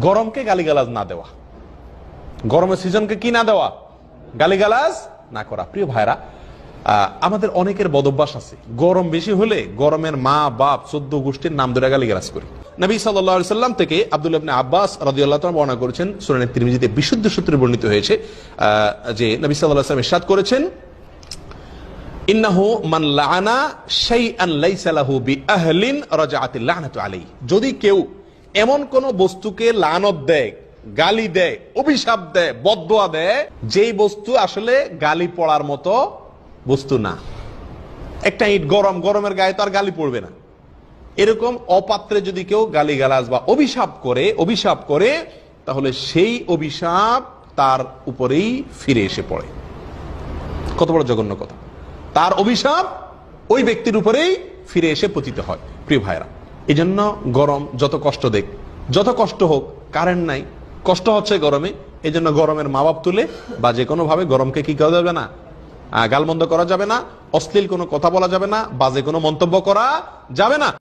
গরমকে গালিগালাজ না দেওয়া, গরমের সিজনকে কি না দেওয়া, গালিগালাজ না করা। প্রিয় ভাইরা, আমাদের অনেকের বদভ্যাস আছে, গরম বেশি হলে গরমের মা বাপ 14 গোষ্ঠীর নাম ধরে গালিগালাজ করি। নবী সাল্লাল্লাহু আলাইহি সাল্লাম থেকে আব্দুল্লাহ ইবনে আব্বাস রাদিয়াল্লাহু তাআলা বর্ণনা করেছেন, সুনানে তিরমিজিতে বিশুদ্ধ সূত্রে বর্ণিত হয়েছে যে নবী সাল্লাল্লাহু আলাইহি সাল্লাম ইরশাদ করেছেন, ইন্নাহু মান লাআনা শাইআন লাইসা লাহু বিআহলিন রাজআতিল লা'নাতু আলাইহি। যদি কেউ এমন কোন বস্তুকে লানত দেয়, গালি দেয়, অভিশাপ দেয়, বদদোয়া দেয়, যেই বস্তু আসলে গালি পড়ার মতো বস্তু না। একটা ইট গরমের গায়ে তো আর গালি পড়বে না। এরকম অপাত্রে যদি কেউ গালিগালাজ বা অভিশাপ করে তাহলে সেই অভিশাপ তার উপরেই ফিরে এসে পড়ে। কত বড় জঘন্য কথা! তার অভিশাপ ওই ব্যক্তির উপরেই ফিরে এসে পতিত হয়। প্রিয় ভাইরা, এই জন্য গরম যত কষ্ট দেখ, যত কষ্ট হোক, কারেন্ট নাই, কষ্ট হচ্ছে গরমে, এই জন্য গরমের মা বাপ তুলে বা যে কোনো ভাবে গরমকে কি করা যাবে না, গালমন্দ করা যাবে না, অশ্লীল কোনো কথা বলা যাবে না, বাজে কোনো মন্তব্য করা যাবে না।